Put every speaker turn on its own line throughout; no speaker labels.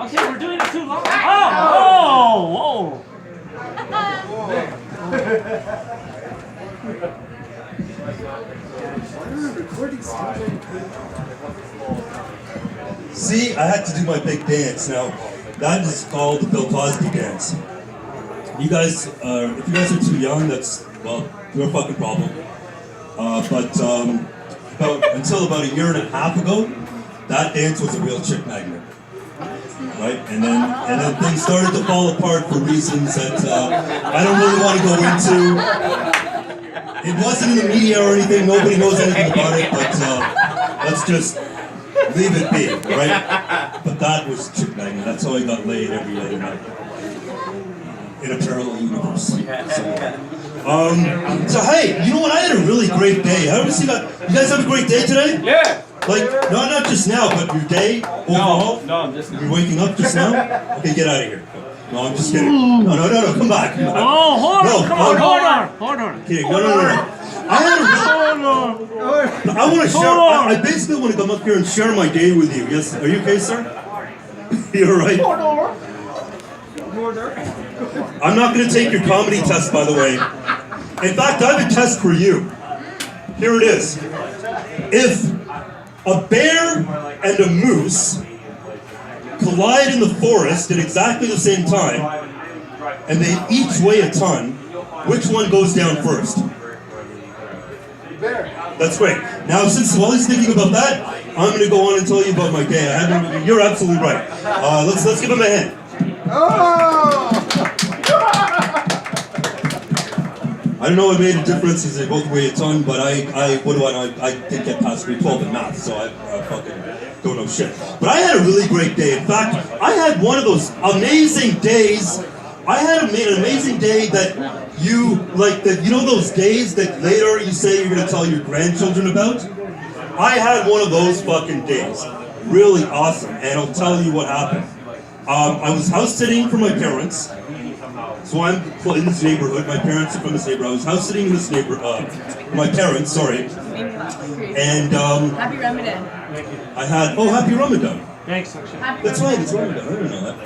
Okay, we're doing it too long. Oh, whoa.
See, I had to do my big dance. Now, that is called the Bill Cosby dance. You guys, if you guys are too young, that's, well, your fucking problem. Until about a year and a half ago, that dance was a real chick magnet. Right? And then things started to fall apart for reasons that I don't really want to go into. It wasn't in the media or anything, nobody knows anything about it, but let's just leave it be, right? But that was chick magnet, that's how I got laid every other night. In a parallel universe. So hey, you know what? I had a really great day. I you guys have a great day today?
Yeah.
Like, no, not just now, but your day overall?
No, I'm just now.
You're waking up just now? Okay, get out of here. No, I'm just kidding. No, come back.
Oh, hold on.
Kidding. No. I want to share. I basically want to come up here and share my day with you. Yes, are you okay, sir? You're right. I'm not going to take your comedy test, by the way. In fact, I have a test for you. Here it is. If a bear and a moose collide in the forest at exactly the same time, and they each weigh a ton, which one goes down first?
Bear.
That's great. Now, while he's thinking about that, I'm going to go on and tell you about my day. You're absolutely right. Let's give him a hand.
Oh!
I don't know what made a difference because they both weigh a ton, but I didn't get past grade 12 in math, so I fucking don't know shit. But I had a really great day. In fact, I had one of those amazing days. I had an amazing day that you know those days that later you say you're going to tell your grandchildren about? I had one of those fucking days. Really awesome, and I'll tell you what happened. I was house sitting for my parents. So I'm in this neighborhood. My parents are from this neighborhood. I was house sitting in this neighborhood. My parents, sorry. And
Happy Ramadan.
I had happy Ramadan.
Thanks, actually.
That's right, it's Ramadan. I didn't know that.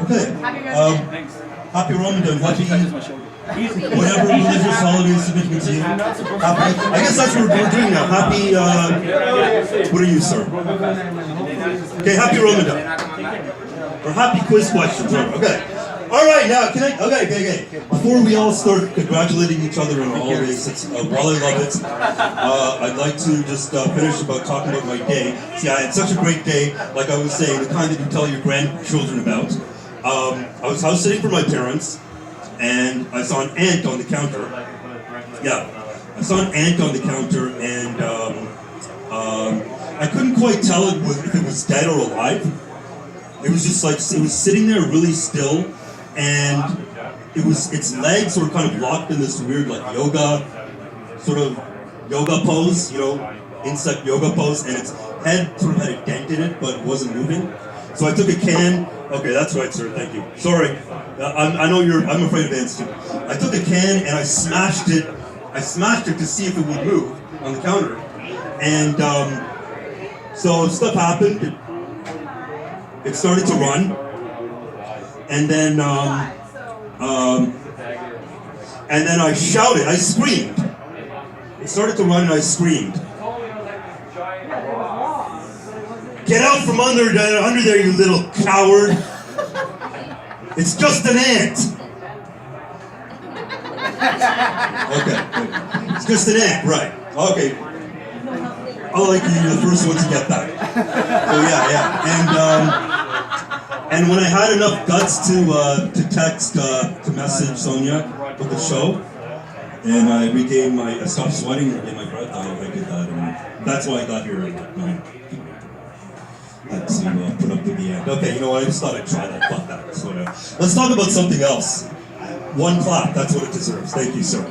Okay.
Happy Ramadan.
Happy Ramadan. Whatever religious holiday is significant to you. I guess that's what we're doing now. Happy. What are you, sir? Okay, happy Ramadan. Or happy quiz questions. Okay. All right, now, okay. Before we all start congratulating each other on the holidays, while I love it, I'd like to just finish about talking about my day. See, I had such a great day, like I was saying, the kind that you tell your grandchildren about. I was house sitting for my parents, and I saw an ant on the counter. Yeah, I saw an ant on the counter, and I couldn't quite tell if it was dead or alive. It was just like, it was sitting there really still, and its legs were kind of locked in this weird yoga pose, insect yoga pose, and its head sort of had a dent in it, but wasn't moving. So I took a can. Okay, that's right, sir. Thank you. Sorry, I know I'm afraid of ants too. I took a can and I smashed it. I smashed it to see if it would move on the counter, and so stuff happened. It started to run, and then I shouted. I screamed. It started to run, and I screamed. Get out from under there, you little coward! It's just an ant. Okay, it's just an ant, right? Okay. I'll like you the first one to get that. So yeah. And when I had enough guts to text, to message Sonia with the show, and I stopped sweating and regained my breath, I did that, and that's why I got here. Had to put up with the end. Okay, you know what? I just thought I'd try that. Fuck that. So, let's talk about something else. One clap. That's what it deserves. Thank you, sir.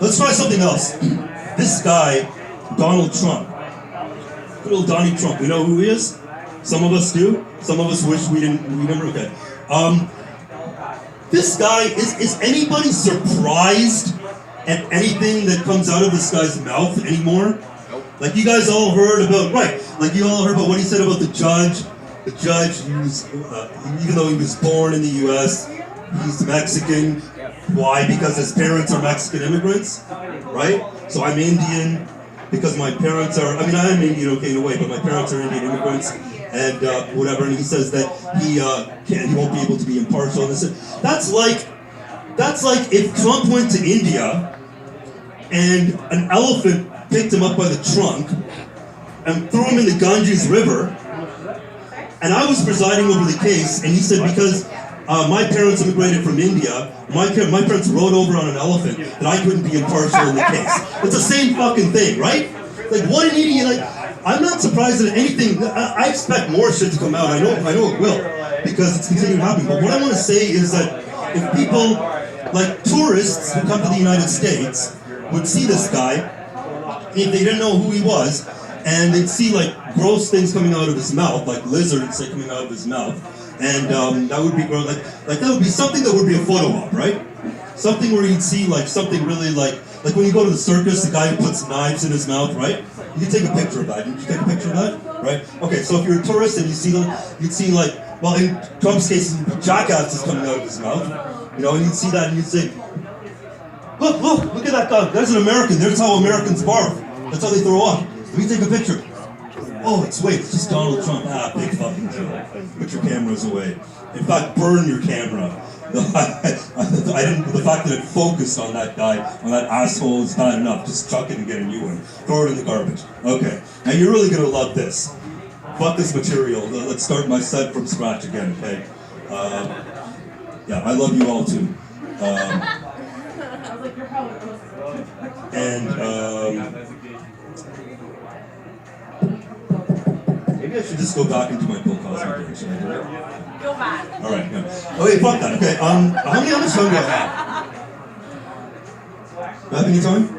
Let's try something else. This guy, Donald Trump. Good old Donnie Trump. We know who he is? Some of us do. Some of us wish we never. Okay. This guy, is anybody surprised at anything that comes out of this guy's mouth anymore? Like you guys all heard about, right, like you all heard about what he said about the judge the judge, even though he was born in the U.S., he's Mexican. Why? Because his parents are Mexican immigrants, right? So I'm Indian because my parents are, I am Indian, okay, in a way, but my parents are Indian immigrants and whatever. And he says that he won't be able to be impartial. And that's like if Trump went to India and an elephant picked him up by the trunk and threw him in the Ganges River, and I was presiding over the case, and he said because my parents immigrated from India, my parents rode over on an elephant, that I couldn't be impartial in the case. It's the same fucking thing, right? Like, what an idiot! Like, I'm not surprised that anything. I expect more shit to come out. I know it will, because it's continuing happening. But what I want to say is that if people, like tourists who come to the United States, would see this guy, if they didn't know who he was, and they'd see like gross things coming out of his mouth, like lizards say coming out of his mouth, and that would be gross. Like that would be something that would be a photo op, right? Something where you'd see like something really like when you go to the circus, the guy who puts knives in his mouth, right? You can take a picture of that. Did you take a picture of that? Right? Okay, so if you're a tourist and you see them, you'd see like, well, in Trump's case, jackass is coming out of his mouth, you know, and you'd see that and you'd say, look at that guy. There's an American. There's how Americans barf. That's how they throw up. Let me take a picture. Oh, it's just Donald Trump. Big fucking deal. Put your cameras away. In fact, burn your camera. The fact that it focused on that guy, on that asshole, is not enough. Just chuck it and get a new one. Throw it in the garbage. Okay. Now you're really gonna love this. Fuck this material. Let's start my set from scratch again, okay? Yeah, I love you all too. Maybe I should just go back into my Bill Cosby thing. Should I do it?
Go back.
All right. Yeah. Okay, fuck that. Okay. How much time do I have? Do I have any time?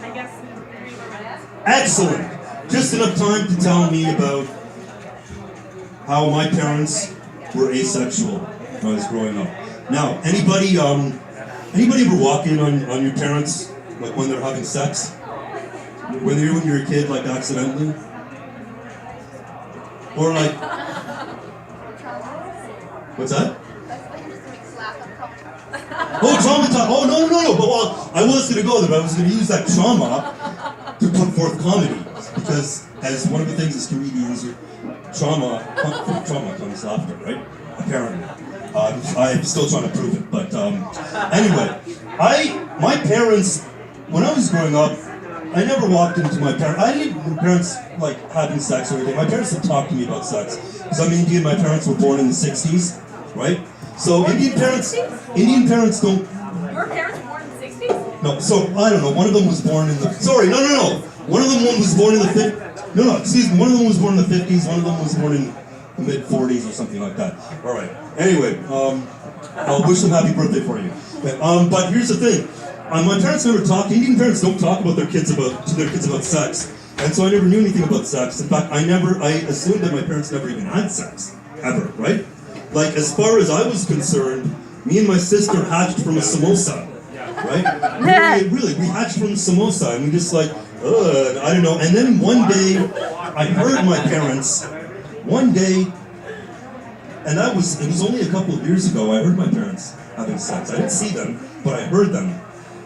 I guess 3 more minutes.
Excellent. Just enough time to tell me about how my parents were asexual when I was growing up. Now, anybody ever walk in on your parents like when they're having sex? When you're a kid, like accidentally? Or like, what's that? Oh, traumatized. Oh, no. But well, I was going to go there, but I was going to use that trauma to put forth comedy. Because as one of the things as comedians, trauma comes laughter, right? Apparently. I'm still trying to prove it. But anyway, my parents, when I was growing up, I never walked into my parents. I didn't parents like having sex or anything. My parents didn't talk to me about sex. Because I'm Indian, my parents were born in the 60s, right? So Indian parents don't...
Your parents were born in the 60s?
No, so I don't know. One of them was born in the... Sorry, no. One of them was born in the 50s. No, excuse me. One of them was born in the 50s. One of them was born in the mid-40s or something like that. All right. Anyway, I'll wish them happy birthday for you. But here's the thing. My parents never talked. Indian parents don't talk about to their kids about sex, and so I never knew anything about sex. In fact, I assumed that my parents never even had sex ever, right? Like as far as I was concerned, me and my sister hatched from a samosa, right? Really, we hatched from samosa, and we just like, I don't know. And then one day, I heard my parents. One day, and it was only a couple of years ago. I heard my parents having sex. I didn't see them, but I heard them.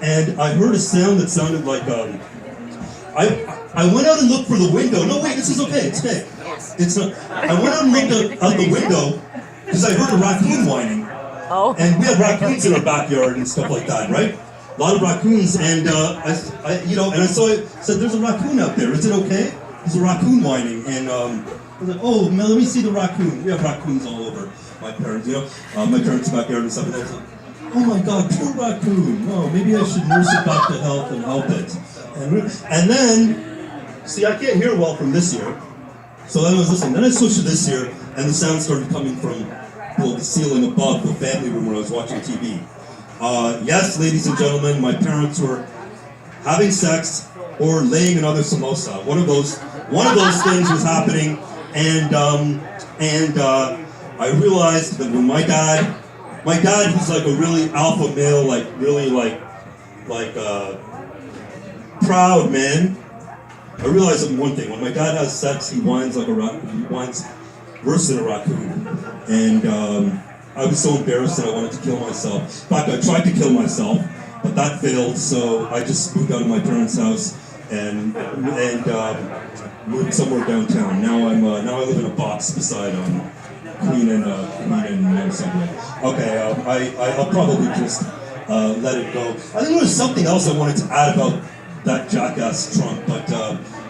And I heard a sound that sounded like, I went out and looked for the window. No, wait, this is okay, it's okay. It's not, I went out and looked out the window because I heard a raccoon whining.
Oh.
And we have raccoons in our backyard and stuff like that, right? A lot of raccoons, and I said, there's a raccoon out there, is it okay? There's a raccoon whining, and I was like, oh, man, let me see the raccoon. We have raccoons all over my parents, my parents' backyard and stuff, and I was like, oh my God, poor raccoon. Oh, maybe I should nurse it back to health and help it. And then, see, I can't hear well from this ear. So then I was listening. Then I switched to this ear, and the sound started coming from the ceiling above the family room where I was watching TV. Yes, ladies and gentlemen, my parents were having sex or laying another samosa. One of those things was happening, and I realized that when my dad, who's like a really alpha male, like really like proud man, I realized one thing: when my dad has sex, he whines like a he whines worse than a raccoon. And I was so embarrassed that I wanted to kill myself. In fact, I tried to kill myself, but that failed. So I just moved out of my parents' house and moved somewhere downtown. Now I live in a box beside Queen and Subway. Okay, I'll probably just let it go. I think there was something else I wanted to add about that jackass Trump, but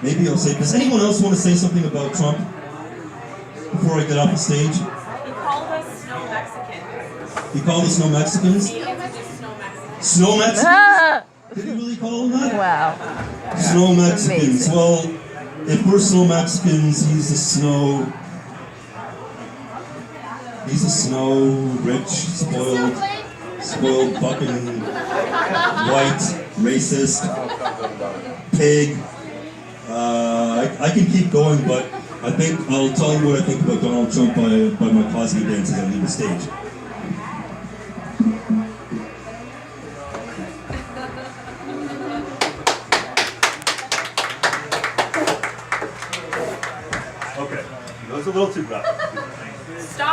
maybe I'll say. Does anyone else want to say something about Trump before I get off the stage?
He called us snow Mexicans.
He called us no Mexicans.
He introduced snow Mexicans.
Snow Mexicans?
Ah!
Did he really call them that?
Wow.
Snow Mexicans.
Amazing.
Well, if we're snow Mexicans, he's a snow rich, spoiled fucking white, racist, pig. I can keep going, but I think I'll tell you what I think about Donald Trump by my Cosby dance as I leave the stage.
Okay, that was a little too rough.
Stop.